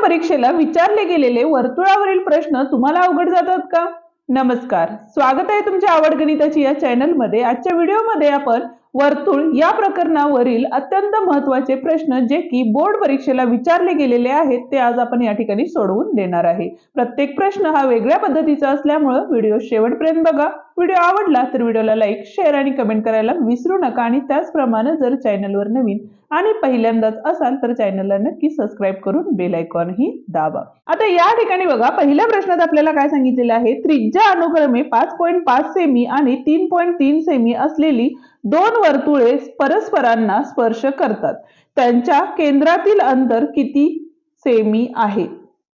परीक्षेला विचारले गेलेले वर्तुळावरील प्रश्न तुम्हाला अवघड जातात का? नमस्कार, स्वागत आहे तुमच्या आवड गणिताची या चॅनलमध्ये। आजच्या व्हिडिओमध्ये आपण वर्तुळ या प्रकरणावरील अत्यंत महत्त्वाचे प्रश्न जे की बोर्ड परीक्षेला विचारले गेलेले आहेत ते आज आपण या ठिकाणी सोडवून देणार आहे। प्रत्येक प्रश्न हा वेगळ्या पद्धतीचा असल्यामुळे व्हिडिओ शेवटपर्यंत बघा। व्हिडिओ आवडला तर व्हिडिओला लाईक, शेअर आणि कमेंट करायला विसरू नका आणि त्याचप्रमाणे जर चॅनलवर नवीन आणि पहिल्यांदाच असाल तर चॅनलला नक्की सबस्क्राइब करून बेल आयकॉन ही दाबा। आता या ठिकाणी बघा, पहिल्या प्रश्नात आपल्याला काय सांगितलेलं आहे, त्रिज्या अनुक्रमे 5.5 सेमी आणि 3.3 सेमी असलेली दोन वर्तुळे परस्परांना स्पर्श करतात, त्यांच्या केंद्रातील अंतर किती सेमी आहे?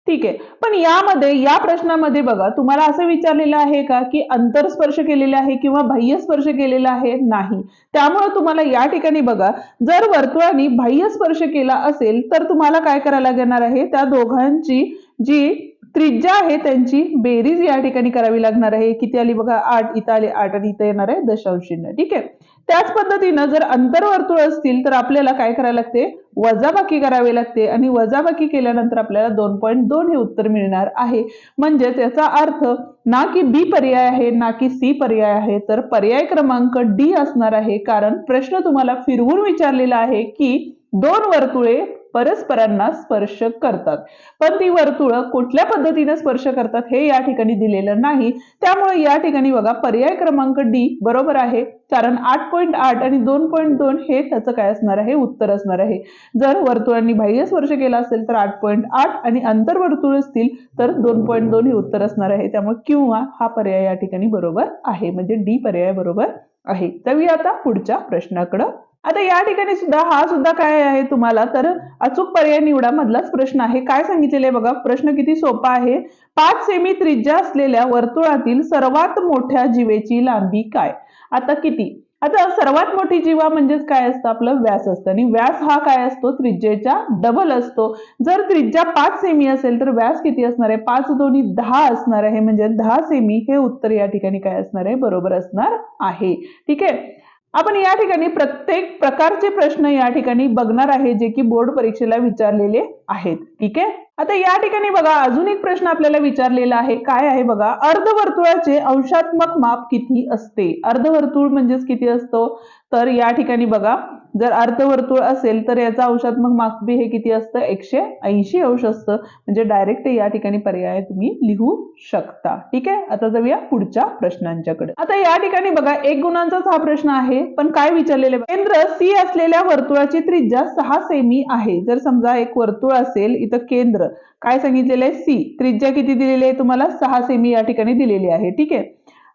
ठीक आहे, पण यामध्ये या प्रश्नामध्ये बघा तुम्हाला असं विचारलेलं आहे का की अंतर स्पर्श केलेले आहे किंवा बाह्य स्पर्श केलेला आहे? नाही। त्यामुळे तुम्हाला या ठिकाणी बघा, जर वर्तुळाने बाह्य स्पर्श केला असेल तर तुम्हाला काय करायला लागणार आहे, त्या दोघांची जी त्रिज्या आहे त्यांची बेरीज या ठिकाणी करावी लागणार आहे। किती आली बघा, 8, इथं आले 8 आणि इथं येणार आहे दशांश चिन्ह। ठीक आहे, त्याच पद्धतीने जर अंतर्वर्तुळ असतील तर आपल्याला काय करायला लागते, वजाबाकी करावी लागते आणि वजाबाकी केल्यानंतर आपल्याला 2.2 हे उत्तर मिळणार आहे। म्हणजे त्याचा अर्थ ना की बी पर्याय आहे ना की सी पर्याय आहे, तर पर्याय क्रमांक डी असणार आहे। कारण प्रश्न तुम्हाला फिरवून विचारलेला आहे की दोन वर्तुळे परस्परांना स्पर्श करतात, पण ती वर्तुळ कुठल्या पद्धतीने स्पर्श करतात हे या ठिकाणी दिलेलं नाही। त्यामुळे या ठिकाणी बघा पर्याय क्रमांक डी बरोबर आहे, कारण 8.8 आणि 2.2 हे त्याचं काय असणार आहे, उत्तर असणार आहे। जर वर्तुळांनी बाह्य स्पर्श केला असेल तर 8.8 आणि अंतर्वर्तुळ असतील तर 2.2 हे उत्तर असणार आहे। त्यामुळे किंवा हा पर्याय या ठिकाणी बरोबर आहे, म्हणजे डी पर्याय बरोबर आहे। तर आता पुढच्या प्रश्नाकडे, आता या ठिकाणी सुद्धा हा सुद्धा काय आहे तुम्हाला, तर अचूक पर्याय निवडा मधलाच प्रश्न आहे। काय सांगितलेले बघा, प्रश्न किती सोपा आहे। 5 सेमी त्रिज्या असलेल्या वर्तुळातील सर्वात मोठ्या जीवेची लांबी काय? आता किती, आता सर्वात मोठी जीवा म्हणजे काय असतं, आपलं व्यास असतं आणि व्यास हा काय असतो, त्रिज्येच्या डबल असतो। जर त्रिज्या 5 सेमी असेल तर व्यास किती असणार आहे, 5 दोन्ही 10 असणार आहे, म्हणजे 10 सेमी हे उत्तर या ठिकाणी काय असणार आहे, बरोबर असणार आहे। ठीक आहे, आपण या ठिकाणी प्रत्येक प्रकारचे प्रश्न या ठिकाणी बघणार आहे जे की बोर्ड परीक्षेला विचारलेले आहेत। ठीक आहे, आता या ठिकाणी बघा अजून एक प्रश्न आपल्याला विचारलेला आहे। काय आहे बघा, अर्धवर्तुळाचे अंशात्मक माप किती असते? अर्धवर्तुळ म्हणजेच किती असतो, तर या ठिकाणी बघा जर अर्धवर्तुळ असेल तर याचा अंशात्मक माप हे किती असतं, 180 अंश असतं। म्हणजे डायरेक्ट या ठिकाणी पर्याय तुम्ही लिहू शकता। ठीक आहे, आता जाऊया पुढच्या प्रश्नांच्याकडे। आता या ठिकाणी बघा 1 गुणांचाच हा प्रश्न आहे, पण काय विचारलेले, केंद्र सी असलेल्या वर्तुळाची त्रिज्या 6 सेमी आहे। जर समजा एक वर्तुळ असेल, इथं केंद्र काय सांगितलेलं आहे, सी, त्रिज्या किती दिलेली आहे तुम्हाला, 6 सेमी या ठिकाणी दिलेली आहे। ठीक आहे,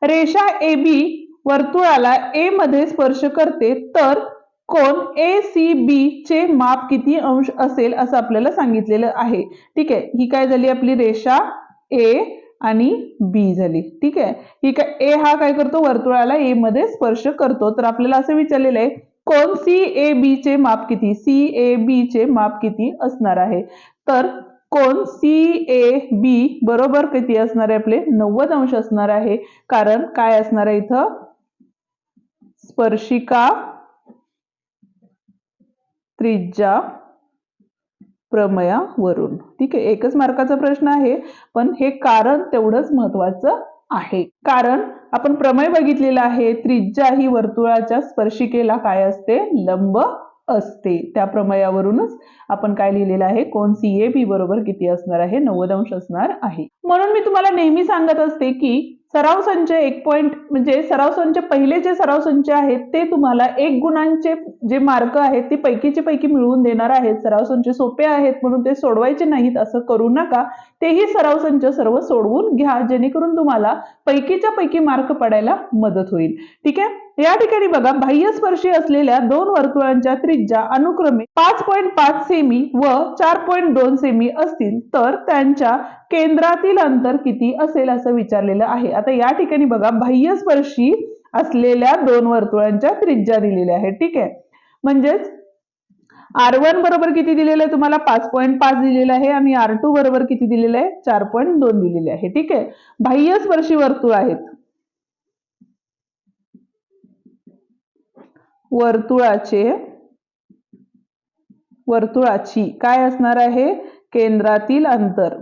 रेषा ए बी वर्तुळाला ए मध्ये स्पर्श करते, तर कोण ए सी बी चे माप किती अंश असेल असं आपल्याला सांगितलेलं आहे। ठीक आहे, ही काय झाली आपली रेषा ए आणि बी झाली। ठीक आहे, ही काय ए हा काय करतो, वर्तुळाला ए मध्ये स्पर्श करतो, तर आपल्याला असं विचारलेलं आहे कोण सी ए बी चे माप किती, सी ए बी चे माप किती असणार आहे, तर कोण सी ए बी बरोबर किती असणार आहे, आपले 90 अंश असणार आहे। कारण काय असणार आहे इथं, स्पर्शिका त्रिज्या प्रमेयावरून। ठीक आहे, एकच मार्काचा प्रश्न आहे, पण हे कारण तेवढंच महत्वाचं आहे। कारण आपण प्रमेय बघितलेला आहे, त्रिज्या ही वर्तुळाच्या स्पर्शिकेला काय असते, लंब असते। त्या प्रमेयावरूनच आपण काय लिहिलेलं आहे, कोन सी ए बी बरोबर किती असणार आहे, 90 अंश असणार आहे। म्हणून मी तुम्हाला नेहमी सांगत असते की सराव संच 1 पॉइंट म्हणजे सराव संच पहिले जे सराव संच आहेत ते तुम्हाला 1 गुणांचे जे मार्क आहेत ते पैकीचे पैकी मिळवून देणार आहेत। सराव संच सोपे आहेत म्हणून ते सोडवायचे नाहीत असं करू नका, तेही सराव संच सर्व सोडवून घ्या, जेणेकरून तुम्हाला पैकीच्या पैकी मार्क पडायला मदत होईल। ठीक आहे, या ठिकाणी बघा बाह्यस्पर्शी असलेल्या दोन वर्तुळांच्या त्रिज्या अनुक्रमे 5.5 सेमी व 4.2 सेमी असतील तर त्यांच्या केंद्रातील अंतर किती असेल असं विचारलेलं आहे। आता या ठिकाणी बघा बाह्यस्पर्शी असलेल्या दोन वर्तुळांच्या त्रिज्या दिलेल्या आहेत। ठीक आहे, म्हणजेच R1 बरोबर किती दिलेलं आहे तुम्हाला, 5.5 दिलेलं आहे आणि R2 बरोबर किती दिलेलं आहे, 4.2 दिलेले आहे। ठीक आहे, बाह्यस्पर्शी वर्तुळ आहेत, वर्तुळाची काय असणार आहे, केंद्रातील अंतर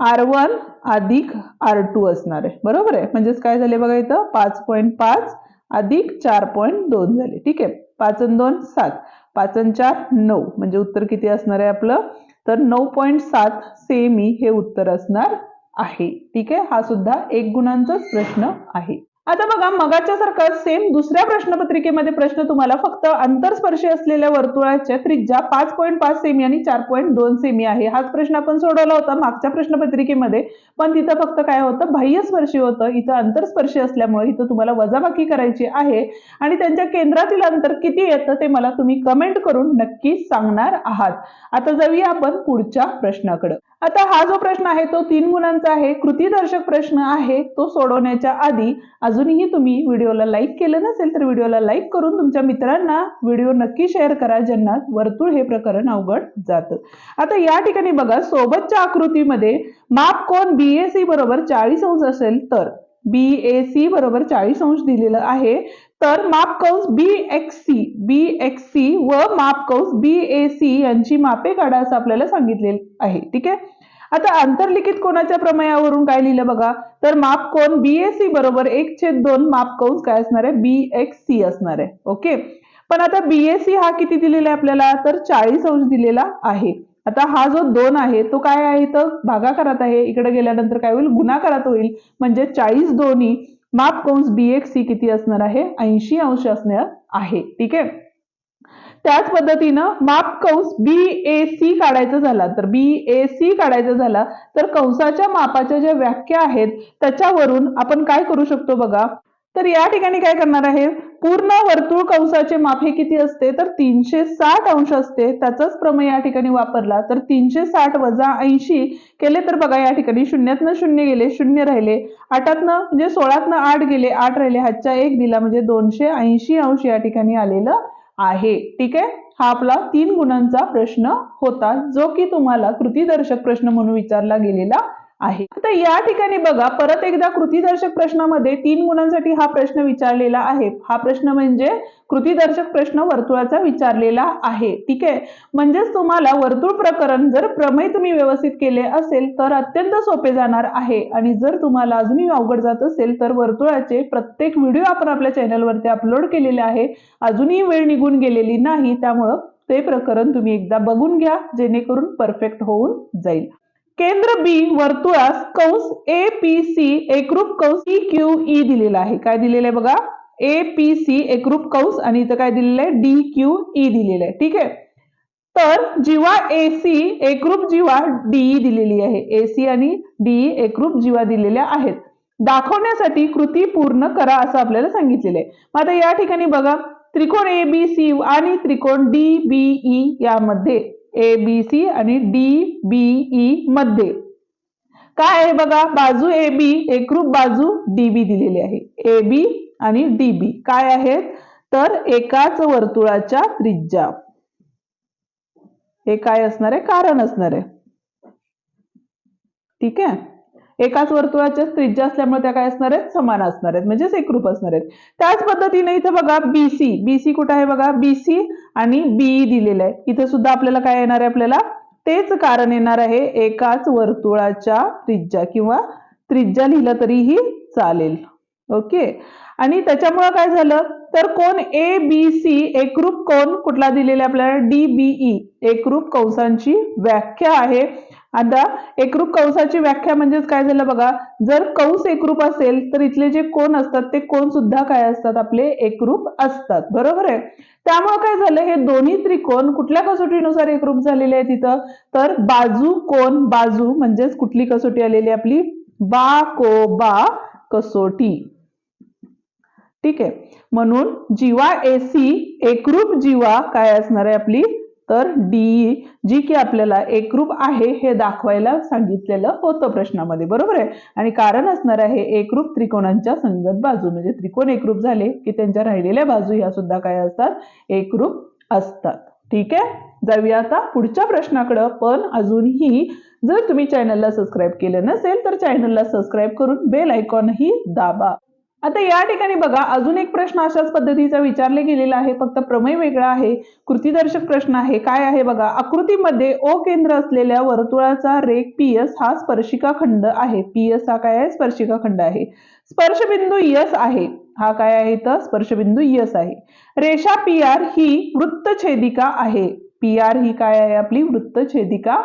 R1 अधिक R2 असणार आहे, बरोबर आहे. म्हणजेच काय झाले बघा इथं 5.5 अधिक 4.2 झाले. ठीक आहे, 5 आणि 2 7, 5 आणि 4 9, म्हणजे उत्तर किती असणार आहे आपलं, तर 9.7 सेमी हे उत्तर असणार आहे. ठीक आहे, हा सुद्धा 1 गुणांचाच प्रश्न आहे. आता बघा मगाच्या सारखा सेम दुसऱ्या प्रश्नपत्रिकेमध्ये प्रश्न तुम्हाला फक्त अंतरस्पर्शी असलेल्या वर्तुळाच्या त्रिज्या 5.5 सेमी आणि 4.2 सेमी आहे. हाच प्रश्न आपण सोडवला होता मागच्या प्रश्नपत्रिकेमध्ये, पण तिथं फक्त काय होतं, बाह्यस्पर्शी होतं. इथं अंतरस्पर्शी असल्यामुळे इथं तुम्हाला वजाबाकी करायची आहे आणि त्यांच्या केंद्रातील अंतर किती येतं ते मला तुम्ही कमेंट करून नक्की सांगणार आहात. आता जाऊया आपण पुढच्या प्रश्नाकडे. आता हा जो प्रश्न आहे तो 3 गुणांचा आहे, कृतीदर्शक प्रश्न आहे. तो सोडवण्याच्या आधी अजूनही तुम्ही व्हिडिओला लाईक केलं नसेल तर व्हिडिओला लाईक करून तुमच्या मित्रांना व्हिडिओ नक्की शेअर करा ज्यांना वर्तुळ हे प्रकरण अवघड जातं. आता या ठिकाणी बघा सोबतच्या आकृतीमध्ये माप कोन BAC बरोबर 40 अंश असेल तर BAC बरोबर 40 अंश दिलेलं आहे, तर माप कंस BXC व माप कंस BAC यांची मापे काढा असं आपल्याला सांगितलेलं आहे. ठीक आहे, आता अंतर्लिखित कोनाच्या प्रमेयावरून काय लिहिलं बघा, तर माप कोन BAC बरोबर 1/2 माप कंस काय असणार आहे, BXC असणार आहे. ओके, पण आता BAC हा किती दिलेला आहे आपल्याला, तर 40 अंश दिलेला आहे. आता हा जो 2 आहे तो काय आहे, तर भागाकारात आहे, इकडे गेल्यानंतर काय होईल, गुणाकारात होईल. म्हणजे 40 दोन्ही माप कंस BXC किती असणार आहे, 80 अंश असणार आहे. ठीक आहे, त्याच पद्धतीनं माप कंस BAC काढायचा झाला तर BAC काढायचा झाला तर कंसाच्या मापाच्या ज्या व्याख्या आहेत त्याच्यावरून आपण काय करू शकतो बघा, तर या ठिकाणी काय करणार आहे, पूर्ण वर्तुळ कंसाचे माप हे किती असते, तर 360 अंश असते. त्याचाच प्रमेय या ठिकाणी वापरला तर 360 वजा 80 केले तर बघा या ठिकाणी शून्यातनं 0 गेले, 0 राहिले, 8तनं म्हणजे 16तनं 8 गेले, 8 राहिले, हातच्या 1 दिला, म्हणजे 280 अंश या ठिकाणी आलेलं आहे. ठीक आहे, हा आपला 3 गुणांचा प्रश्न होता जो की तुम्हाला कृतीदर्शक प्रश्न म्हणून विचारला गेलेला आहे. आता या ठिकाणी बघा परत एकदा कृतीदर्शक प्रश्नामध्ये 3 गुणांसाठी हा प्रश्न विचारलेला आहे. हा प्रश्न म्हणजे कृतीदर्शक प्रश्न वर्तुळाचा विचारलेला आहे. ठीक आहे, म्हणजेच तुम्हाला वर्तुळ प्रकरण जर प्रमेय तुम्ही व्यवस्थित केले असेल तर अत्यंत सोपे जाणार आहे आणि जर तुम्हाला अजूनही अवघड जात असेल तर वर्तुळाचे प्रत्येक व्हिडिओ आपण आपल्या चॅनलवरती अपलोड केलेले आहे. अजूनही वेळ निघून गेलेली नाही, त्यामुळं ते प्रकरण तुम्ही एकदा बघून घ्या जेणेकरून परफेक्ट होऊन जाईल. केंद्र B वर्तुळास कंस APC एकरूप कंस EQE दिलेला आहे. काय दिलेलं आहे बघा, APC एकरूप कंस आणि इथं काय दिलेलं आहे, DQE दिलेलं आहे. ठीक आहे, तर जीवा AC एकरूप जीवा DE दिलेली आहे. AC आणि DE एकरूप जीवा दिलेल्या आहेत. दाखवण्यासाठी कृती पूर्ण करा असं आपल्याला सांगितलेलं आहे. मग आता या ठिकाणी बघा त्रिकोण ABC आणि त्रिकोण DBE यामध्ये ABC आणि DBE मध्ये काय आहे बघा, बाजू AB एकरूप बाजू DB दिलेली आहे. AB आणि DB काय आहेत, तर एकाच वर्तुळाच्या त्रिज्या. हे काय असणार आहे, कारण असणार आहे. ठीक आहे, एकाच वर्तुळाच्या त्रिज्या असल्यामुळे त्या काय असणार आहेत, समान असणार आहेत, म्हणजे एकरूप असणार आहेत. त्याच पद्धतीने इथे बघा BC कुठे आहे बघा, BC आणि BE दिलेलं आहे. इथे सुद्धा आपल्याला काय येणार आहे, आपल्याला तेच कारण येणार आहे, एकाच वर्तुळाच्या त्रिज्या किंवा त्रिज्या लिहिलं तरीही चालेल. ओके, आणि त्याच्यामुळे काय झालं, तर कोण ABC एकरूप कोण कुठला दिलेला आपल्याला, DBE एकरूप कंसांची व्याख्या आहे. आता एकरूप कंसाची व्याख्या म्हणजेच काय झालं बघा, जर कंस एकरूप असेल तर इथले जे कोण असतात ते कोण सुद्धा काय असतात, आपले एकरूप असतात. बरोबर आहे, त्यामुळे काय झालं, हे दोन्ही त्रिकोण कुठल्या कसोटीनुसार एकरूप झालेले आहेत इथं, तर बाजू कोण बाजू म्हणजेच कुठली कसोटी आलेली आपली, बा कसोटी. ठीक आहे, म्हणून जीवा AC एकरूप जीवा काय असणार आहे आपली, तर DE जी की आपल्याला एकरूप आहे हे दाखवायला सांगितलेलं होतं प्रश्नामध्ये. बरोबर आहे, आणि कारण असणार आहे एकरूप त्रिकोणांच्या संगत बाजू, म्हणजे त्रिकोण एकरूप झाले की त्यांच्या राहिलेल्या बाजू ह्या सुद्धा काय असतात, एकरूप असतात. ठीक आहे, जाऊया आता पुढच्या प्रश्नाकडे. पण अजूनही जर तुम्ही चॅनलला सबस्क्राईब केलं नसेल तर चॅनलला सबस्क्राईब करून बेल आयकॉनही दाबा. आता या ठिकाणी बघा अजून एक प्रश्न अशाच पद्धतीचा विचारले गेलेला आहे, फक्त प्रमेय वेगळा आहे, कृतीदर्शक प्रश्न आहे. काय आहे बघा, आकृतीमध्ये ओ केंद्र असलेल्या वर्तुळाचा रेख पीएस हा स्पर्शिका खंड आहे. पीएस हा काय आहे, स्पर्शिका खंड आहे. स्पर्शबिंदू यस आहे, हा काय आहे तर स्पर्शबिंदू यस आहे. रेषा पी आर ही वृत्तछेदिका आहे. पी आर ही काय आहे, आपली वृत्तछेदिका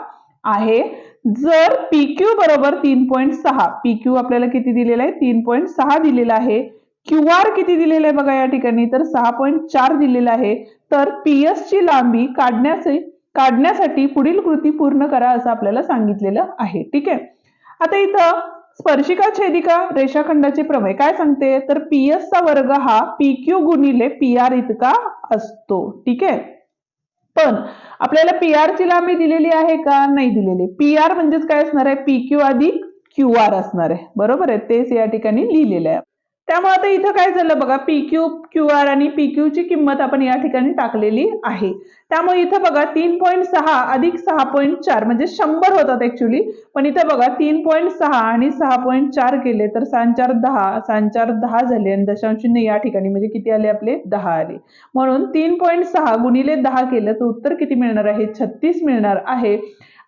आहे. जर PQ बरोबर 3.6, PQ आपल्याला किती दिलेला आहे, 3.6 दिलेला आहे. QR किती दिलेला आहे बघा या ठिकाणी, तर 6.4 दिलेला आहे. तर PS ची लांबी काढण्यासाठी पुढील कृती पूर्ण करा असं आपल्याला सांगितलेलं आहे. ठीक आहे. आता इथं स्पर्शिका छेदिका रेषाखंडाचे प्रमेय काय सांगते, तर PS चा वर्ग हा PQ गुणिले PR इतका असतो. ठीक आहे. पण आपल्याला पीआर ची लांबी दिलेली आहे का, नाही दिलेली. पीआर म्हणजेच काय असणार आहे, PQ अधिक QR असणार आहे. बरोबर आहे, तेच या ठिकाणी लिहिलेलं आहे. त्यामुळे आता इथं काय झालं बघा, PQ, QR आणि PQ ची किंमत आपण या ठिकाणी टाकलेली आहे. त्यामुळे इथं बघा 3.6 अधिक 6.4 म्हणजे 100 होतात ऍक्च्युली, पण इथं बघा 3.6 आणि 6.4 केले तर 6×4 10, 6×4 10 झाले आणि दशांश चिन्ह या ठिकाणी म्हणजे किती आले आपले, 10 आले. म्हणून 3.6 गुणिले 10 केलं तर उत्तर किती मिळणार आहे, 36 मिळणार आहे.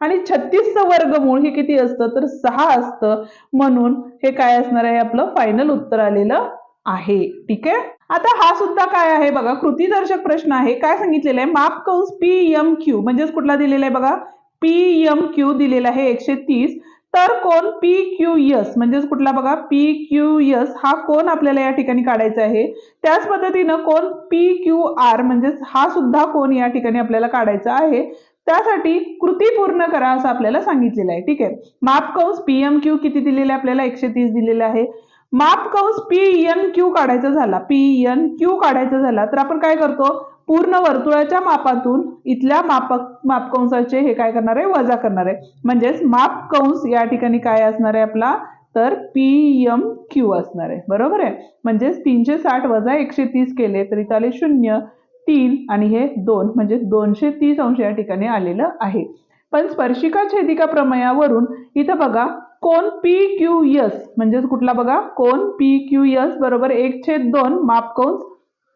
आणि 36चं वर्गमूळ हे किती असतं, तर 6 असतं. म्हणून हे काय असणार आहे, आपलं फायनल उत्तर आलेलं आहे. ठीक आहे. आता हा सुद्धा काय आहे बघा, कृतीदर्शक प्रश्न आहे. काय सांगितलेलं आहे, माप कंस PMQ म्हणजेच कुठला दिलेला आहे बघा, PMQ दिलेला आहे 130. तर कोण PQS म्हणजेच कुठला बघा, PQS हा कोण आपल्याला या ठिकाणी काढायचा आहे. त्याच पद्धतीनं कोण PQR म्हणजेच हा सुद्धा कोण या ठिकाणी आपल्याला काढायचा आहे. त्यासाठी कृती पूर्ण करा असं आपल्याला सांगितलेलं आहे. ठीक आहे. माप कंस PMQ किती दिलेले आपल्याला, 130 दिलेला आहे. माप कंस PNQ काढायचा झाला, PNQ काढायचा झाला तर आपण काय करतो, पूर्ण वर्तुळाच्या मापातून इथल्या मापकंसाचे हे काय करणार आहे, वजा करणार आहे. म्हणजेच माप कंस या ठिकाणी काय असणार आहे आपला, तर PMQ असणार आहे. बरोबर आहे. म्हणजेच 360 वजा 130 केले तर इथं आले 0, 3 आणि हे 2 म्हणजे 230 अंश या ठिकाणी आलेलं आहे. पण स्पर्शिका छेदिका प्रमेयावरून इथं बघा कोण PQS म्हणजेच कुठला बघा, कोण PQS बरोबर 1/2 माप कंस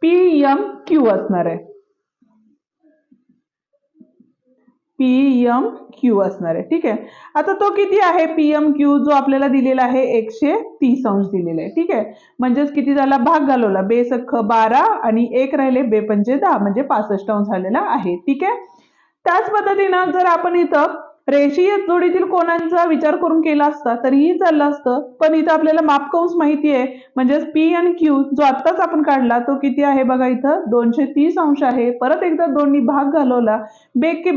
PMQ असणार आहे. PMQ असणार आहे. ठीक आहे. आता तो किती आहे PMQ, जो आपल्याला दिलेला आहे 130 अंश दिलेला आहे. ठीक आहे. म्हणजेच किती झाला, भाग घालवला, बेसख 12 आणि 1 राहिले, बेपंचे 10 म्हणजे 65 अंश झालेला आहे. ठीक आहे. त्याच पद्धतीनं जर आपण इथं रेषीय जोडीतील कोणांचा विचार करून केला असता तरीही चाललं असतं, पण इथं आपल्याला मापकंस माहिती आहे. म्हणजेच P आणि Q जो आत्ताच आपण काढला तो किती आहे बघा, इथं 230 अंश आहे. परत एकदा 2नी भाग घालवला, बे के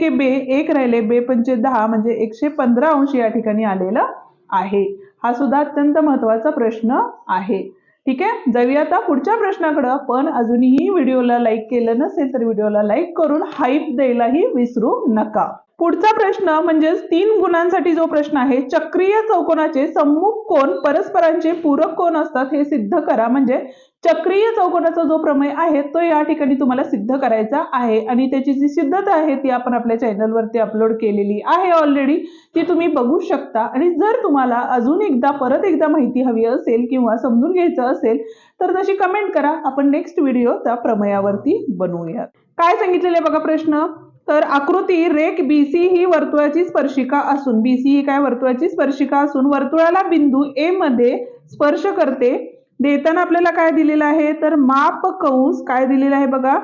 बे 1 राहिले, बेपंचे 10 म्हणजे 115 अंश या ठिकाणी आलेला आहे. हा सुद्धा अत्यंत महत्वाचा प्रश्न आहे. ठीक आहे. जाऊया आता पुढच्या प्रश्नाकडे. पण अजूनही व्हिडिओला लाईक केलं नसेल तर व्हिडिओला लाईक करून हाईप द्यायलाही विसरू नका. पुढचा प्रश्न म्हणजे 3 गुणांसाठी जो प्रश्न आहे, चक्रीय चौकोनाचे सम्मुख कोन परस्परांचे पूरक कोन असतात हे सिद्ध करा. म्हणजे चक्रीय चौकोनाचा जो प्रमेय आहे तो या ठिकाणी तुम्हाला सिद्ध करायचा आहे आणि त्याची जी सिद्धता आहे ती आपण आपल्या चॅनलवरती अपलोड केलेली आहे ऑलरेडी, ती तुम्ही बघू शकता. आणि जर तुम्हाला अजून परत एकदा माहिती हवी असेल किंवा समजून घ्यायचं असेल तर तशी कमेंट करा, आपण नेक्स्ट व्हिडिओ त्या प्रमेयावरती बनवूयात. काय सांगितलेलं आहे बघा प्रश्न, तर आकृती रेख BC ही वर्तुळाची स्पर्शिका असून, BC ही काय वर्तुळाची स्पर्शिका असून वर्तुळाला बिंदू A मध्ये स्पर्श करते. देताना आपल्याला काय दिलेलं आहे, तर माप कंस काय दिलेलं आहे बघा,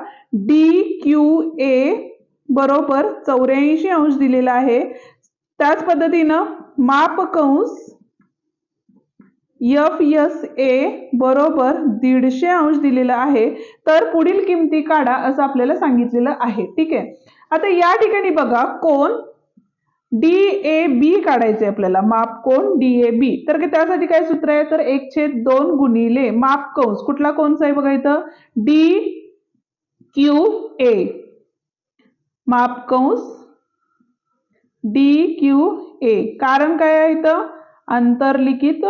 DQA बरोबर 84 अंश दिलेला आहे. त्याच पद्धतीनं माप कंस FSA बरोबर 150 अंश दिलेला आहे. तर पुढील किमती काढा असं आपल्याला सांगितलेलं आहे. ठीक आहे. आता या ठिकाणी बघा कोण DAB काढायचे आपल्याला, माप कोण DAB. तर त्यासाठी काय सूत्र आहे, तर 1/2 गुणिले माप कंस कुठला कोणचा आहे बघा इथं, DQA, माप कंस DQA. कारण काय आहे इथं, अंतर्लिखित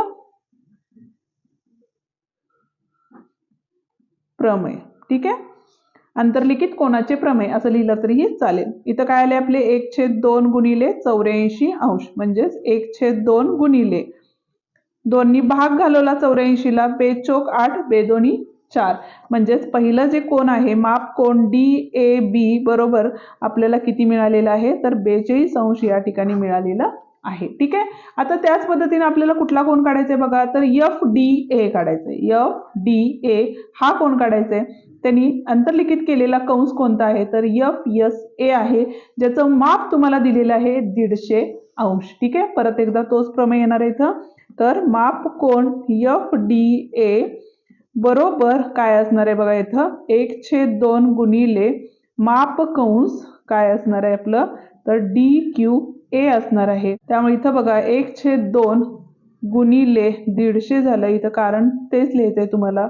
प्रमेय. ठीक आहे. अंतर्लिखित कोनाचे प्रमेय असं लिहिलं तरीही चालेल. इथं काय आले आपले 1/2 गुणिले 84 अंश म्हणजेच 1/2 गुणिले दोन्ही भाग घालवला 84ला, बेचोक 8 बेदोनी 4. म्हणजेच पहिलं जे कोण आहे माप कोण DAB बरोबर आपल्याला किती मिळालेलं आहे तर 42 अंश या ठिकाणी मिळालेलं आहे. ठीक आहे. आता त्याच पद्धतीने आपल्याला कुठला कोण काढायचा आहे बघा तर FDA काढायचा आहे. FDA हा कोण काढायचा आहे त्यांनी अंतर्लिखित केलेला कंस कोणता आहे तर FSA आहे, ज्याचं माप तुम्हाला दिलेलं आहे 150 अंश. ठीक आहे. परत एकदा तोच प्रमेय येणार आहे इथं. तर माप कोण FDA बरोबर काय असणार आहे बघा इथं 1/2 गुणिले माप कंस काय असणार आहे आपलं तर DQA असणार आहे. त्यामुळे इथं बघा 1/2 गुणिले 150 झालं इथं, कारण तेच लिहायचंय तुम्हाला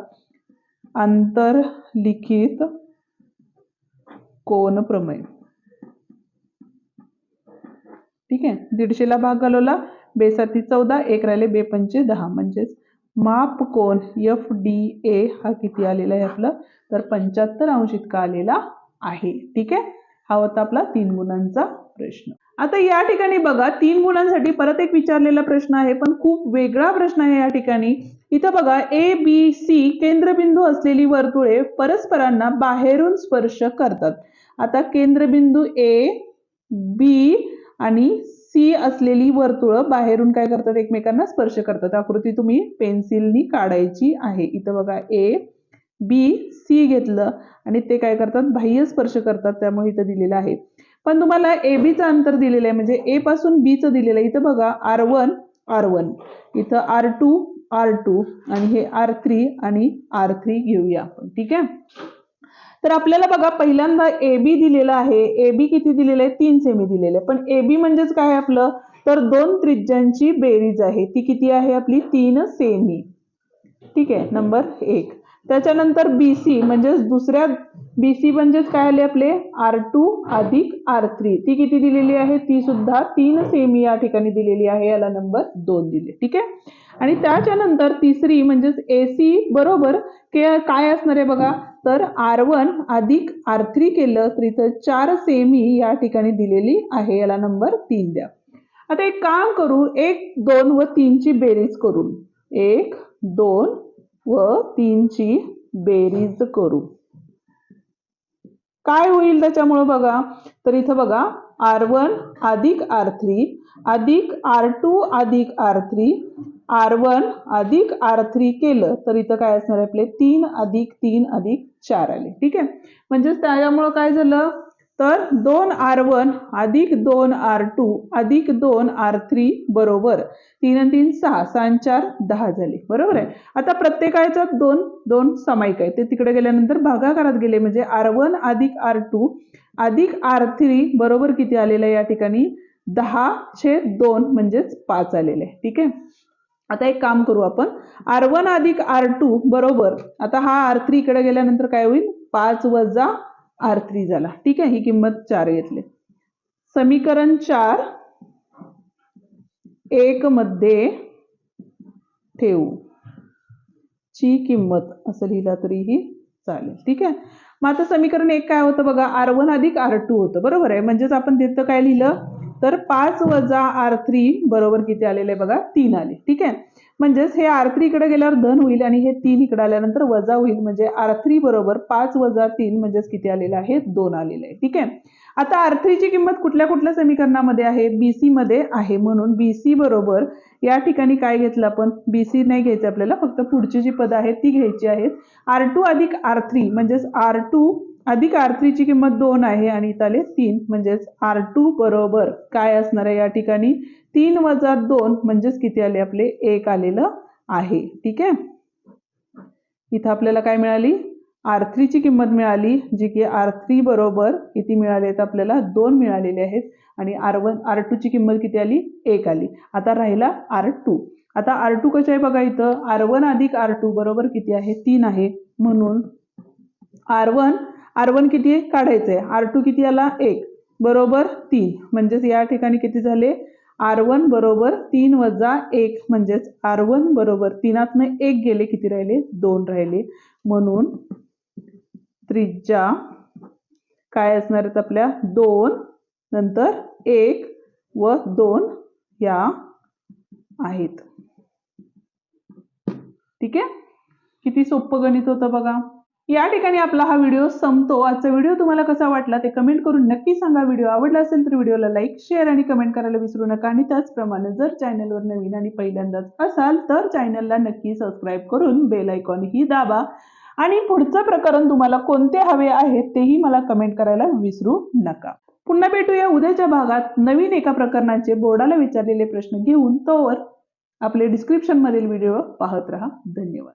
आंतरलिखित कोन प्रमेय. ठीक आहे. 150ला भाग घालवला, 2×7 14, 1 राहिले 2×5 10. म्हणजेच माप कोन FDA हा किती आलेला आहे आपला तर 75 अंश इतका आलेला आहे. ठीक आहे. हा होता आपला 3 गुणांचा प्रश्न. आता या ठिकाणी बघा 3 गुणांसाठी परत एक विचारलेला प्रश्न आहे, पण खूप वेगळा प्रश्न आहे या ठिकाणी. इथं बघा ABC केंद्रबिंदू असलेली वर्तुळे परस्परांना बाहेरून स्पर्श करतात. आता केंद्रबिंदू A, B आणि C असलेली वर्तुळं बाहेरून काय करतात एकमेकांना स्पर्श करतात. आकृती तुम्ही पेन्सिलनी काढायची आहे. इथं बघा A, B, C घेतलं आणि ते काय करतात बाह्य स्पर्श करतात, त्यामुळे इथं दिलेलं आहे. पण तुम्हाला AB चं अंतर दिलेलं आहे, म्हणजे A पासून B चं दिलेलं आहे. इथं बघा R1 R1, इथं R2 R2 आणि हे R3 आणि R3 घेऊया आपण. ठीक आहे. तर आपल्याला बघा पहिल्यांदा AB दिलेला आहे. AB किती दिलेलं आहे 3 सेमी दिलेलं आहे. पण AB म्हणजेच काय आपलं तर 2 त्रिज्यांची बेरीज आहे. ती किती आहे आपली 3 सेमी. ठीक आहे. नंबर 1. त्याच्यानंतर BC म्हणजेच दुसऱ्या BC म्हणजेच काय आले आपले R2 अधिक R3, ती किती दिलेली आहे ती सुद्धा 3 सेमी या ठिकाणी दिलेली आहे. याला नंबर 2 दिले. ठीक आहे. आणि त्याच्यानंतर तिसरी म्हणजेच AC बरोबर काय असणार आहे बघा तर R1 अधिक R3 केलं तर इथं 4 सेमी या ठिकाणी दिलेली आहे. याला नंबर 3 द्या. आता एक काम करू, 1 2 व 3 ची बेरीज करू. 1 2 व 3 ची बेरीज करू. काय होईल त्याच्यामुळे बघा तर इथं बघा R1 अधिक R3 अधिक R2 अधिक R3 R1 अधिक R3 केलं तर इथं काय असणार आहे आपले 3 अधिक 3 अधिक 4 आले. ठीक आहे. म्हणजेच त्याच्यामुळे काय झालं तर 2R1 अधिक 2R2 अधिक 2R3 बरोबर 3 आणि 3 6, 6 आणि 4 10 झाले. बरोबर आहे. आता प्रत्येकाचा 2 2 सामायिक आहे, ते तिकडे गेल्यानंतर भागाकारात गेले, म्हणजे R1 अधिक R2 अधिक R3 बरोबर किती आलेलं आहे या ठिकाणी 10/2 म्हणजेच 5 आलेले आहे. ठीक आहे. आता एक काम करू आपण, R1 अधिक R2 बरोबर आता हा R3 इकडे गेल्यानंतर काय होईल 5 वजा R3 झाला. ठीक आहे. ही किंमत 4 घेतली. समीकरण 4 1 मध्ये ठेवू ची किंमत असं लिहिला तरीही चालेल. ठीक आहे. मग आता समीकरण 1 काय होतं बघा R1 अधिक R2 होतं. बरोबर आहे. म्हणजेच आपण तिथं काय लिहिलं तर 5 वजा R3 बरोबर किती आलेलं आहे बघा 3 आले. ठीक आहे. म्हणजेच हे R3 इकडे गेल्यावर धन होईल आणि हे 3 इकडे आल्यानंतर वजा होईल, म्हणजे R3 बरोबर 5 वजा 3 म्हणजेच किती आलेलं आहे 2 आलेलं आहे. ठीक आहे. आता R3 ची किंमत कुठल्या कुठल्या समीकरणामध्ये आहे BC मध्ये आहे, म्हणून BC बरोबर या ठिकाणी काय घेतलं आपण BC नाही घ्यायचं आपल्याला, फक्त पुढची जी पद आहेत ती घ्यायची आहेत. R2 अधिक R3 म्हणजेच R2 अधिक R3 ची किंमत 2 आहे आणि इथं आले 3, म्हणजेच R2 बरोबर काय असणार आहे या ठिकाणी 3 वजा 2 म्हणजेच किती आले आपले 1 आलेलं आहे. ठीक आहे. इथं आपल्याला काय मिळाली R3 ची किंमत मिळाली, जी की R3 बरोबर किती मिळाले आहेत आपल्याला 2 मिळालेले आहेत आणि R2 ची किंमत किती आली 1 आली. आता राहिला R2. आता R2 कशा आहे बघा इथं R1 अधिक R2 बरोबर किती आहे 3 आहे, म्हणून R1 किती काढायचंय R2 किती आला 1 बरोबर 3, म्हणजेच या ठिकाणी किती झाले R1 बरोबर 3 वजा 1 म्हणजेच R1 बरोबर 3तनं 1 गेले किती राहिले 2 राहिले, म्हणून त्रिज्या काय असणार आहेत आपल्या 2 नंतर 1 व 2 या आहेत. ठीक आहे, किती सोपं गणित होतं बघा. या ठिकाणी आपला हा व्हिडिओ संपतो. आजचा व्हिडिओ तुम्हाला कसा वाटला ते कमेंट करून नक्की सांगा. व्हिडिओ आवडला असेल तर व्हिडिओला लाईक, शेअर आणि कमेंट करायला विसरू नका. आणि त्याचप्रमाणे जर चॅनलवर नवीन आणि पहिल्यांदाच असाल तर चॅनलला नक्की सबस्क्राईब करून बेल आयकॉन ही दाबा. आणि पुढचं प्रकरण तुम्हाला कोणते हवे आहे तेही मला कमेंट करायला विसरू नका. पुन्हा भेटूया उद्याच्या भागात नवीन एका प्रकरणाचे बोर्डाला विचारलेले प्रश्न घेऊन. तोवर आपले डिस्क्रिप्शन मधील व्हिडिओ पाहत रहा. धन्यवाद.